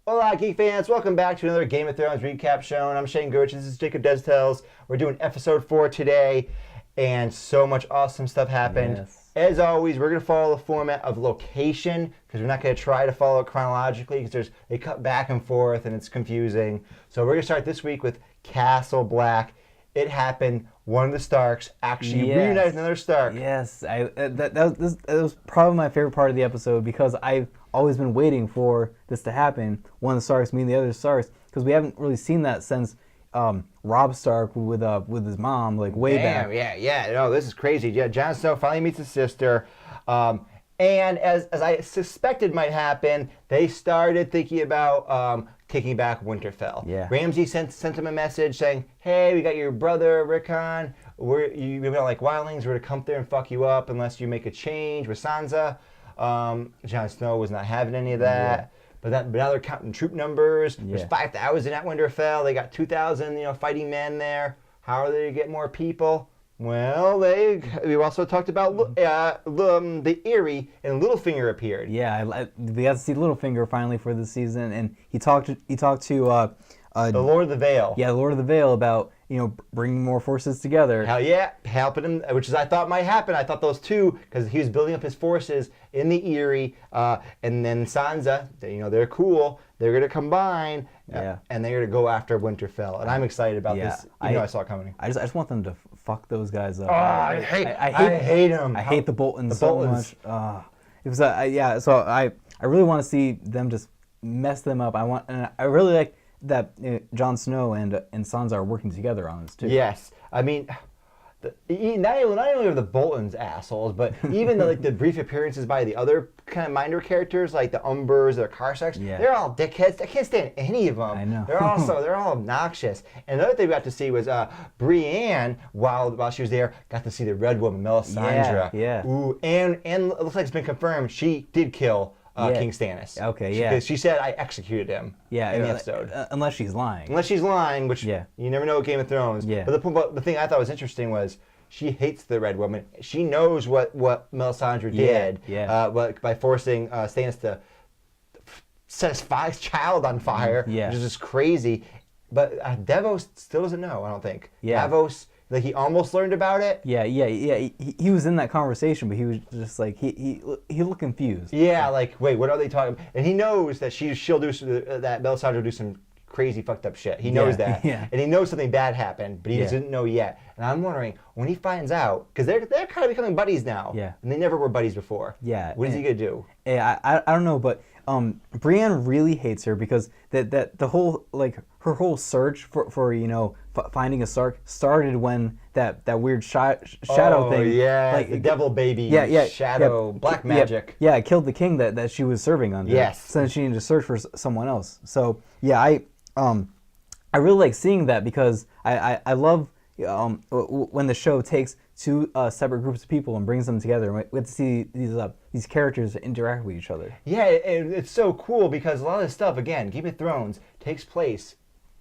Hola, Geek fans! Welcome back to another Game of Thrones recap show. And I'm Shane Gertz. This is Jacob Destels. We're doing episode 4 today, and so much awesome stuff happened. Yes. As always, we're going to follow the format of location because we're not going to try to follow it chronologically because they cut back and forth and it's confusing. So we're going to start this week with Castle Black. It happened. One of the Starks actually reunited another Stark. Yes, that was probably my favorite part of the episode because I've always been waiting for this to happen. One of the Starks meeting the other Starks because we haven't really seen that since Robb Stark with his mom, like way back. Yeah. No, this is crazy. Yeah, Jon Snow finally meets his sister. And as I suspected might happen, they started thinking about taking back Winterfell. Yeah. Ramsay sent him a message saying, "Hey, we got your brother Rickon. We don't like wildlings. We're to come there and fuck you up unless you make a change with Sansa." Jon Snow was not having any of that. Yeah. But now they're counting troop numbers. Yeah. There's 5,000 at Winterfell. They got 2,000, fighting men there. How are they to get more people? Well, we also talked about the Eyrie, and Littlefinger appeared. Yeah, we got to see Littlefinger finally for this season, and he talked to The Lord of the Vale. Yeah, the Lord of the Vale about bringing more forces together. Hell yeah, helping him, which I thought might happen. I thought those two, because he was building up his forces in the Eyrie, and then Sansa, they're cool. They're going to combine, and they're going to go after Winterfell. And I'm excited about this. I saw it coming. I just want them to fuck those guys up. Oh, I hate them. I hate the Boltons so much. It was so I really want to see them just mess them up. I really like that Jon Snow and Sansa are working together on this too. Yes, I mean, not only are the Boltons assholes, but even the brief appearances by the other kind of minor characters like the Umbers or the Karstarks, they're all dickheads. I can't stand any of them. I know. They're all obnoxious. And the other thing we got to see was Brienne, while she was there, got to see the Red Woman, Melisandre. Yeah. Ooh, and it looks like it's been confirmed she did kill King Stannis. Okay, yeah. She said, "I executed him." Yeah, in the episode. Unless she's lying. Unless she's lying, which you never know with Game of Thrones. Yeah. But the thing I thought was interesting was she hates the Red Woman. She knows what Melisandre did by forcing Stannis to set his child on fire, which is just crazy. But Davos still doesn't know, I don't think. Yeah. Davos, he almost learned about it. Yeah. He was in that conversation, but he was just like he looked confused. Yeah, wait, what are they talking about? And he knows that she'll do that. Melisandre will do some crazy fucked up shit. He knows that, and he knows something bad happened, but he doesn't know yet. And I'm wondering when he finds out, because they're kind of becoming buddies now. Yeah. And they never were buddies before. Yeah. What is he gonna do? Yeah, I don't know, but Brienne really hates her because the whole her whole search for finding a Stark started when that weird shadow thing. Oh yeah, the devil baby. Shadow black magic. Yeah, it killed the king that she was serving under. Yes. So then she needed to search for someone else. So yeah, I really like seeing that because I love when the show takes two separate groups of people and brings them together. We get to see these characters interact with each other. Yeah, it's so cool because a lot of this stuff, again, Game of Thrones takes place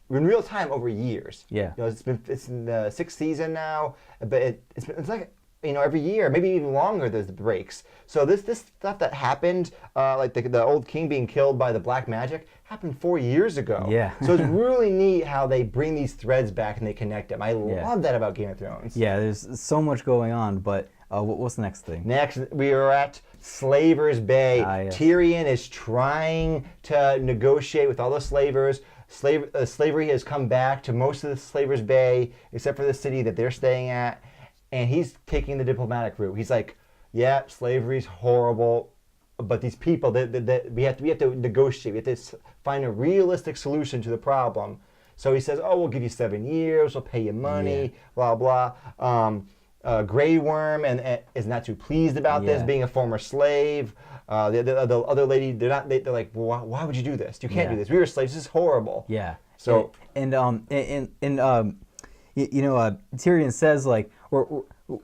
in real time over years. Yeah. It's in the 6th season now, but it's like every year, maybe even longer. There's the breaks. So this stuff that happened, like the old king being killed by the black magic, happened 4 years ago. Yeah. So it's really neat how they bring these threads back and they connect them. I love that about Game of Thrones. Yeah, there's so much going on, but what's the next thing? Next, we are at Slavers Bay. Yes. Tyrion is trying to negotiate with all the slavers. Slavery has come back to most of the Slavers Bay, except for the city that they're staying at. And he's taking the diplomatic route. He's like, yeah, slavery's horrible, but these people, we have to negotiate. We have to find a realistic solution to the problem. So he says, oh, we'll give you 7 years. We'll pay you money, blah, blah. Grey Worm is not too pleased about this, being a former slave. The other lady, they're like, well, why would you do this? You can't do this. We were slaves. This is horrible. Yeah. So Tyrion says like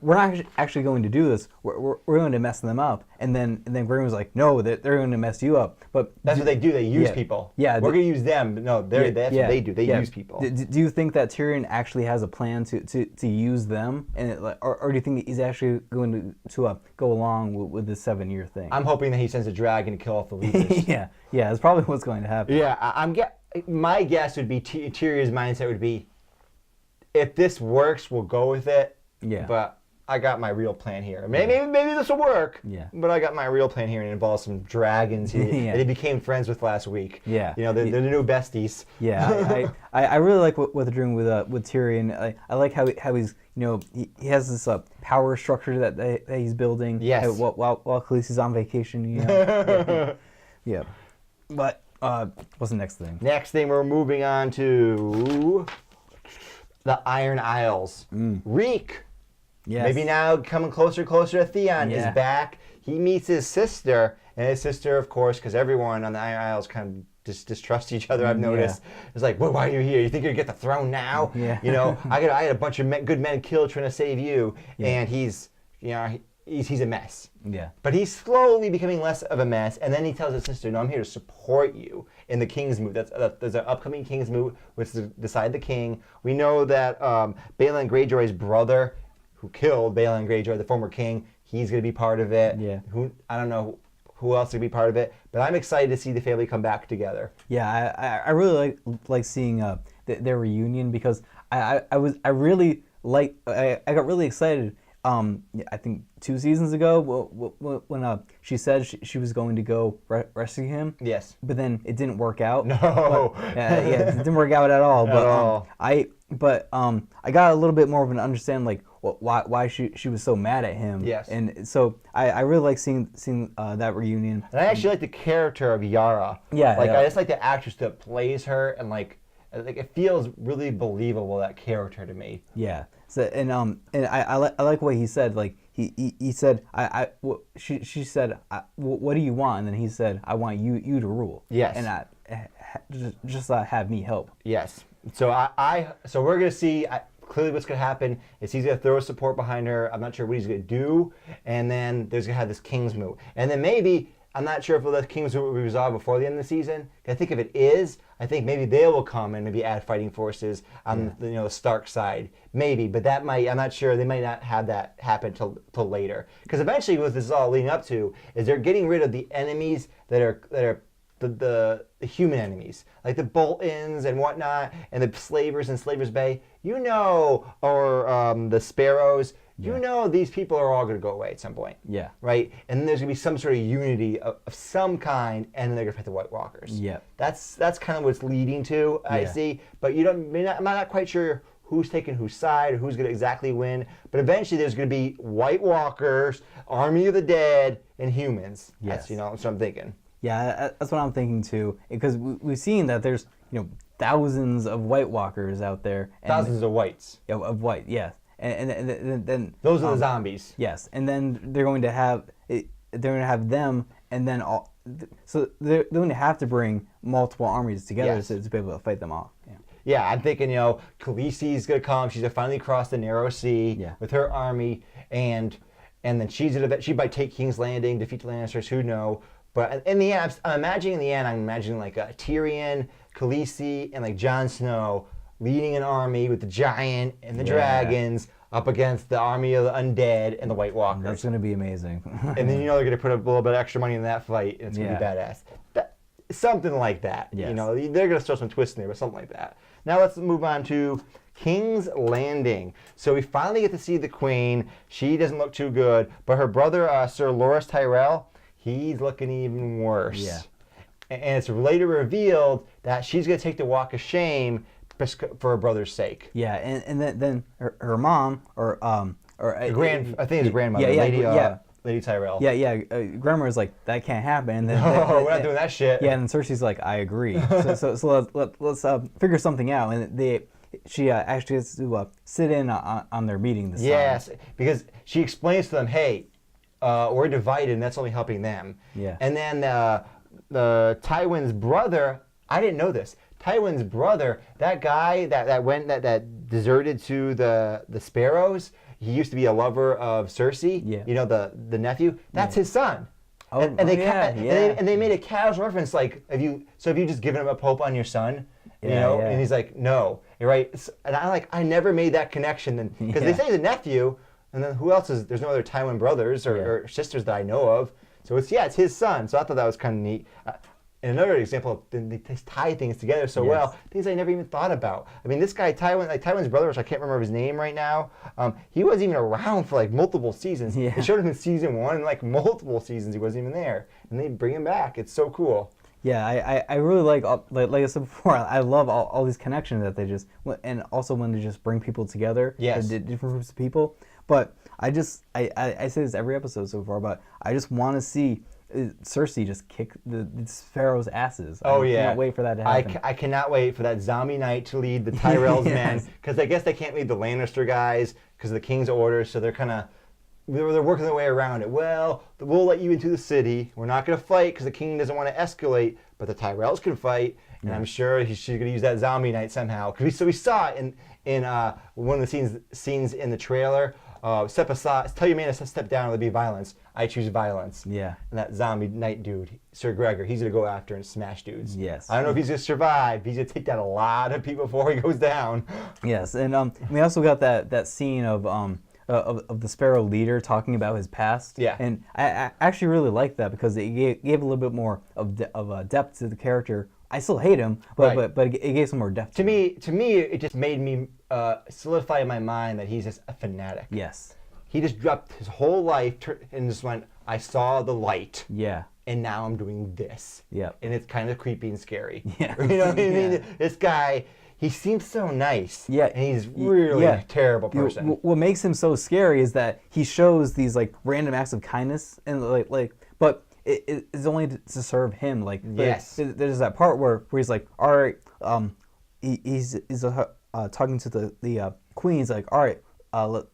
we're not actually going to do this. We're going to mess them up. And then Graham was like, no, they're going to mess you up. But that's what they do. They use people. Yeah, we're going to use them. But no, that's what they do. They use people. Do you think that Tyrion actually has a plan to use them, and or do you think he's actually going to go along with this 7-year thing? I'm hoping that he sends a dragon to kill off the leaders. yeah, that's probably what's going to happen. Yeah, my guess would be Tyrion's mindset would be, if this works, we'll go with it. Yeah. But I got my real plan here. Maybe this will work. Yeah. But I got my real plan here, and it involves some dragons that he became friends with last week. Yeah. They're the new besties. Yeah. I really like what they're doing with Tyrion. I like how he's he has this power structure that he's building. Yes. While Khaleesi's on vacation. Yeah. But what's the next thing? Next thing, we're moving on to the Iron Isles. Reek. Yes. Maybe now coming closer to Theon is back. He meets his sister, and his sister, of course, because everyone on the Iron Isles kind of distrust each other, I've noticed. It's like, well, why are you here? You think you're going to get the throne now? Yeah. I had a bunch of good men killed trying to save you, and he's a mess. Yeah. But he's slowly becoming less of a mess, and then he tells his sister, no, I'm here to support you in the King's Moot. There's an upcoming King's Moot, which is to decide the king. We know that Balon Greyjoy's brother, who killed Balon Greyjoy, the former king, he's going to be part of it. Yeah. I don't know who else will be part of it, but I'm excited to see the family come back together. Yeah, I really like seeing their reunion, because I got really excited. I think 2 seasons ago when she said she was going to go rescue him. Yes. But then it didn't work out. No. It didn't work out at all. But I got a little bit more of an understanding, like why she was so mad at him. Yes. And so I really like seeing that reunion. And I actually like the character of Yara. Yeah. I just like the actress that plays her, and it feels really believable, that character, to me. Yeah. So and I like what he said. Like he said, she said, what do you want? And then he said, I want you to rule. Yes. And just have me help. Yes. So so we're gonna see. Clearly, what's gonna happen is he's gonna throw support behind her. I'm not sure what he's gonna do, and then there's gonna have this King's Moot, and then maybe. I'm not sure if the King's Moot will be resolved before the end of the season. I think if it is, I think maybe they will come and maybe add fighting forces on the Stark side. Maybe, but that might, I'm not sure. They might not have that happen till later. Because eventually what this is all leading up to is they're getting rid of the enemies that are the human enemies, like the Boltons and whatnot, and the slavers in Slaver's Bay, or the Sparrows. These people are all going to go away at some point. Yeah. Right? And then there's going to be some sort of unity of some kind, and then they're going to fight the White Walkers. Yeah. That's kind of what it's leading to, I see. But I'm not quite sure who's taking whose side or who's going to exactly win. But eventually there's going to be White Walkers, Army of the Dead, and humans. Yes. That's what I'm thinking. Yeah, that's what I'm thinking too. Because we've seen that there's, thousands of White Walkers out there. Thousands of whites. Yeah, of white, yes. And then those are the zombies. Yes, and then they're going to have them, and then so they're going to have to bring multiple armies together to be able to fight them off. Yeah, I'm thinking Khaleesi's going to come. She's going to finally cross the Narrow Sea with her army, and then she might take King's Landing, defeat the Lannisters. Who knows? But in the end, I'm imagining like a Tyrion, Khaleesi, and like Jon Snow leading an army with the giant and the dragons up against the army of the undead and the White Walkers. That's going to be amazing. And then they're going to put a little bit of extra money in that fight, and it's going to be badass. Something like that. Yes. They're going to throw some twists in there, but something like that. Now let's move on to King's Landing. So we finally get to see the Queen. She doesn't look too good, but her brother, Sir Loras Tyrell, he's looking even worse. Yeah. And it's later revealed that she's going to take the walk of shame for her brother's sake. Yeah, and then her mom I think his grandmother, Lady Tyrell. Grandma was like, that can't happen. And then, we're not doing that shit. Yeah, and then Cersei's like, I agree. so let's figure something out. And she actually has to sit in on their meeting this time. Yes, because she explains to them, hey, we're divided, and that's only helping them. Yeah. And then the Tywin's brother, I didn't know this. Tywin's brother, that guy that deserted to the Sparrows, he used to be a lover of Cersei. Yeah. You know, the nephew. That's his son. Oh, And they made a casual reference like, have you just given him up hope on your son? You know, and he's like, no, you're right. And I never made that connection then because they say he's a nephew, and then who else is? There's no other Tywin brothers or sisters that I know of. So it's his son. So I thought that was kind of neat. And another example, they tie things together so well. Things I never even thought about. I mean, this guy Tywin's brother, which I can't remember his name right now. He wasn't even around for like multiple seasons. Yeah. They showed him in season 1, and like multiple seasons he wasn't even there, and they bring him back. It's so cool. Yeah, I really like I said before, I love all these connections that they just, and also when they just bring people together, different groups of people. But I say this every episode so far, but I just want to see Cersei just kick the Sparrows' asses. I cannot wait for that to happen. I cannot wait for that zombie knight to lead the Tyrell's men, because I guess they can't lead the Lannister guys because of the king's orders, so they're working their way around it. Well, we'll let you into the city. We're not going to fight because the king doesn't want to escalate, but the Tyrells can fight, and I'm sure she's going to use that zombie knight somehow. We saw it in one of the scenes in the trailer. Step aside. Tell your man to step down or there'll be violence. I choose violence. Yeah. And that zombie knight dude, Sir Gregor, he's going to go after and smash dudes. Yes. I don't know if he's going to survive. He's going to take down a lot of people before he goes down. Yes, and we also got that scene of the Sparrow leader talking about his past. Yeah. And I actually really liked that because it gave a little bit more of depth to the character. I still hate him, but it gave some more depth. To me, it just made me solidify in my mind that he's just a fanatic. Yes. He just dropped his whole life and just went, I saw the light. Yeah. And now I'm doing this. Yeah. And it's kind of creepy and scary. Yeah. You know what I mean? This guy, he seems so nice. Yeah. And he's really a terrible person. What makes him so scary is that he shows these like random acts of kindness and but it's only to serve him. Like yes. There's that part where he's like, all right, he's talking to the queen. He's like, all right,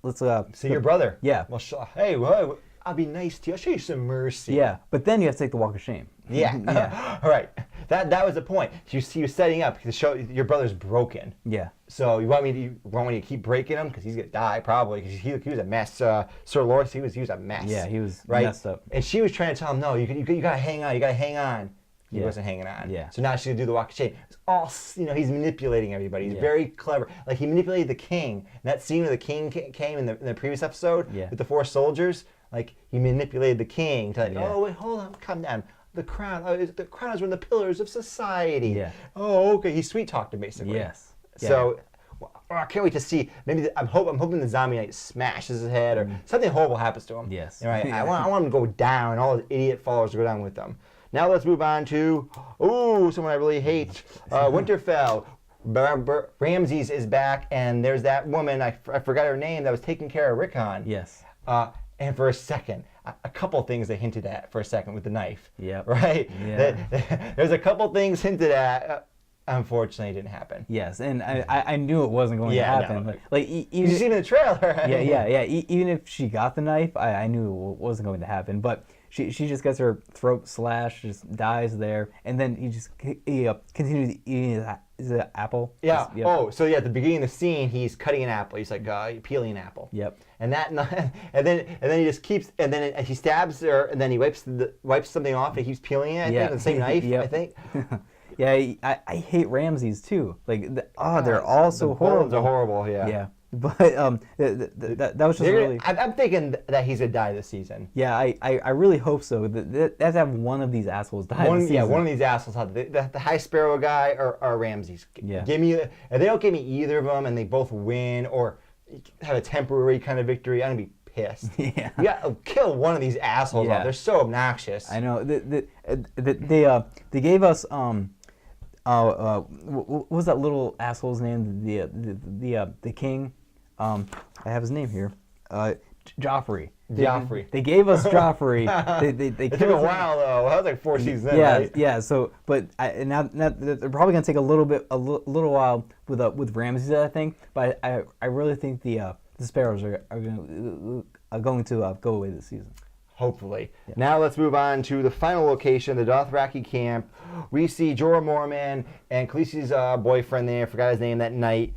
let's see your brother. Yeah. Well, hey, well, I'll be nice to you. I'll show you some mercy. Yeah, but then you have to take the walk of shame. Yeah. Yeah. All right. That was the point. You setting up to show your brother's broken. Yeah. So you want me to keep breaking him because he's gonna die probably because he was a mess. Sir Loras, he was a mess. Yeah, he was messed up. And she was trying to tell him, no, you gotta hang on. You gotta hang on. He wasn't hanging on. Yeah. So now she's gonna do the walk of shame. It's all, he's manipulating everybody. He's very clever. Like he manipulated the king. And that scene where the king came in the previous episode with the 4 soldiers. Like he manipulated the king to oh wait, hold on, calm down. The crown is one of the pillars of society. Yeah. Oh, okay. He sweet talked him basically. Yes. Yeah. So I can't wait to see. Maybe I'm hoping the zombie knight smashes his head or something horrible happens to him. Yes. Right. I want him to go down and all his idiot followers to go down with them. Now let's move on to someone I really hate. Winterfell. Ramses is back, and there's that woman I forgot her name that was taking care of Rickon. Yes. And for a second, a couple things they hinted at for a second with the knife. Yep. Right? Yeah. There's a couple things hinted at. Unfortunately, it didn't happen. Yes, and I knew it wasn't going to happen. No. Like you seen in the trailer. Yeah. Even if she got the knife, I knew it wasn't going to happen. But she just gets her throat slashed, just dies there, and then he continues eating is it an apple? Yeah. Yep. Oh, so at the beginning of the scene, he's cutting an apple. He's like peeling an apple. Yep. And then he just keeps, and then he stabs her, and then he wipes something off, and he keeps peeling it. I think with the same knife. I think. Yeah, I hate Ramses too. Like, they're all so horrible. They're horrible. Yeah. Yeah. But that was just really. I'm thinking that he's gonna die this season. Yeah, I really hope so. That to have one of these assholes die this season. Yeah, one of these assholes. The High Sparrow guy or Ramses. Yeah. Give me. If they don't give me either of them, and they both win or have a temporary kind of victory, I'm gonna be pissed. Yeah. You gotta kill one of these assholes off. They're so obnoxious. I know. They gave us what was that little asshole's name? The king. I have his name here. Joffrey. Joffrey. They gave us Joffrey. They it took a while though. That was like 4 seasons in, right? Yeah. So, but now they're probably gonna take a little while with Ramses, I think. But I really think the Sparrows are going to go away this season. Hopefully. Yeah. Now let's move on to the final location, the Dothraki camp. We see Jorah Mormont and Khaleesi's boyfriend there, forgot his name that night.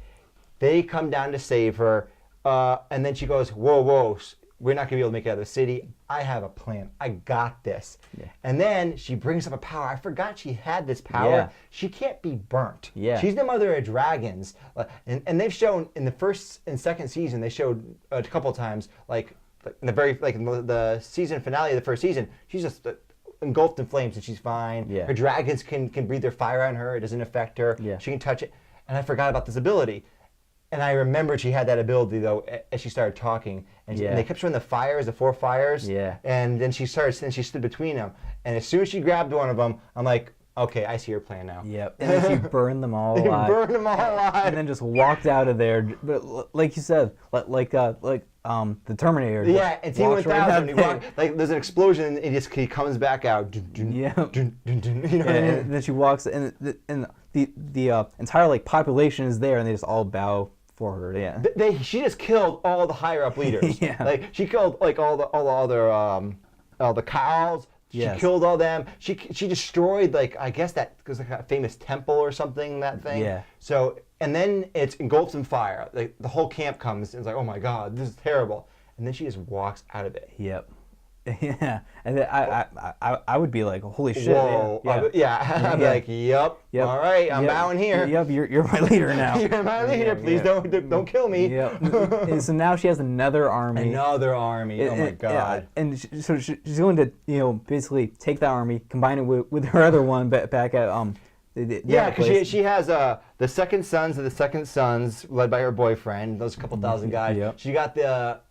They come down to save her. And then she goes, whoa, we're not going to be able to make it out of the city. I have a plan. I got this. Yeah. And then she brings up a power. I forgot she had this power. Yeah. She can't be burnt. Yeah. She's the mother of dragons. And they've shown in the first and second season, they showed a couple times, in the season finale of the first season, she's just engulfed in flames and she's fine. Yeah. Her dragons can breathe their fire on her. It doesn't affect her. Yeah. She can touch it. And I forgot about this ability. And I remembered she had that ability, though, as she started talking. And they kept showing the 4 fires. Yeah. And then she stood between them. And as soon as she grabbed one of them, I'm like, okay, I see her plan now. Yep. And then she burned them all alive. Burned them all alive. And then just walked out of there. But like you said, like the Terminator. Yeah, and T-1000, right there's an explosion, and he comes back out. Yeah. And then she walks, and the entire population is there, and they just all bow for her. Yeah. She just killed all the higher up leaders. Yeah. She killed all the cows. She killed all them. She destroyed I guess that was a famous temple or something, that thing. Yeah. So and then it's engulfed in fire. The whole camp comes and it's like, oh my God, this is terrible. And then she just walks out of it. Yep. Yeah. And then I would be like, holy shit. Whoa. I'd be like, yep. All right, I'm bowing here. Yep. You're my leader now. You're my leader. Please don't kill me. Yep. And so now she has another army. Oh my God. Yeah. And so she's going to basically take that army, combine it with her other one back at because she has the second sons of the second sons, led by her boyfriend. Those couple thousand guys. Yep. She got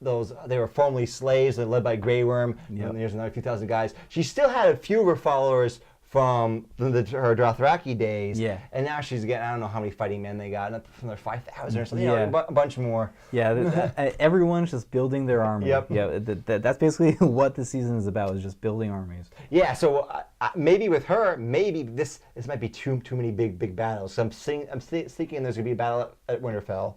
those. They were formerly slaves. They're led by Grey Worm. Yep. And there's another few thousand guys. She still had a few of her followers from her Dothraki days. Yeah. And now she's getting, I don't know how many fighting men they got, from their 5,000 or something. A bunch more. Yeah. Everyone's just building their army. Yep. Yeah. That's basically what the season is about, is just building armies. Yeah. So maybe with her, maybe this might be too many big battles. So I'm thinking there's gonna be a battle at Winterfell.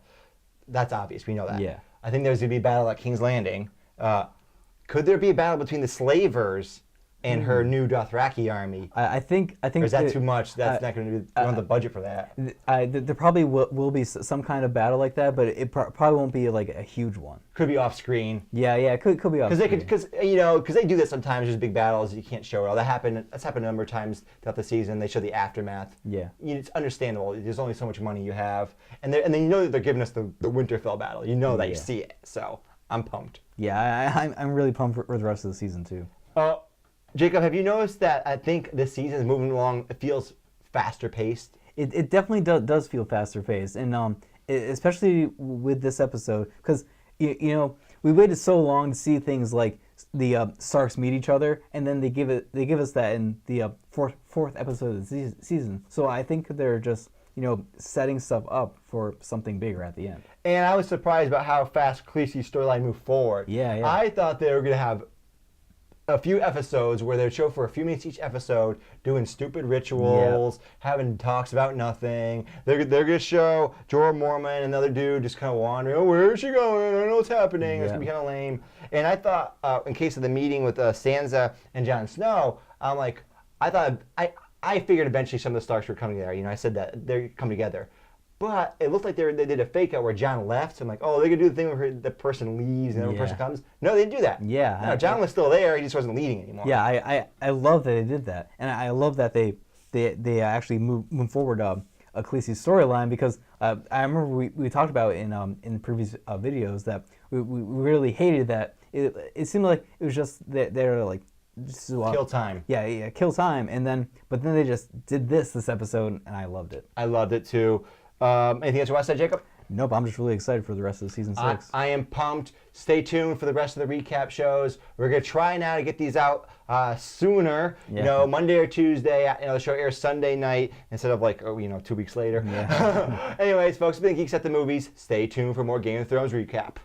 That's obvious. We know that. Yeah. I think there's gonna be a battle at King's Landing. Could there be a battle between the Slavers and her new Dothraki army? I think. Or is that too much? That's not going to be. We don't have the budget for that. There probably will be some kind of battle like that, but it probably won't be a huge one. Could be off screen. Yeah, it could be off screen. Because they do that sometimes. There's big battles you can't show it all. That's happened a number of times throughout the season. They show the aftermath. Yeah. It's understandable. There's only so much money you have, and then that they're giving us the Winterfell battle. You know that you see it. So I'm pumped. Yeah, I'm really pumped for the rest of the season too. Jacob, have you noticed that I think this season is moving along, it feels faster paced? It definitely does feel faster paced, and especially with this episode, because we waited so long to see things like the Starks meet each other, and then they give us that in the fourth episode of the season. So I think they're just setting stuff up for something bigger at the end. And I was surprised about how fast Khaleesi's storyline moved forward. Yeah. I thought they were going to have a few episodes where they'd show for a few minutes each episode doing stupid rituals, having talks about nothing. They're going to show Jorah Mormont and another dude just kind of wandering. Oh, where is she going? I don't know what's happening. It's going to be kind of lame. And I thought, in case of the meeting with Sansa and Jon Snow, I figured eventually some of the Starks were coming there. I said that they're coming together. But it looked like they did a fake out where Jon left. So I'm like, oh, they're going to do the thing where the person leaves and the person comes. No, they didn't do that. Yeah. No, Jon was still there. He just wasn't leading anymore. Yeah, I love that they did that. And I love that they actually move forward a Khaleesi's storyline, because I remember we talked about in the previous videos that we really hated that. It seemed like it was just they're like, just, kill time. Yeah, kill time. But then they just did this episode, and I loved it. I loved it too. Anything else you want to say, Jacob? Nope, I'm just really excited for the rest of the season 6. I am pumped. Stay tuned for the rest of the recap shows. We're going to try now to get these out sooner. Yeah. Monday or Tuesday. The show airs Sunday night instead of 2 weeks later. Yeah. Anyways, folks, it's been Geeks at the Movies. Stay tuned for more Game of Thrones recap.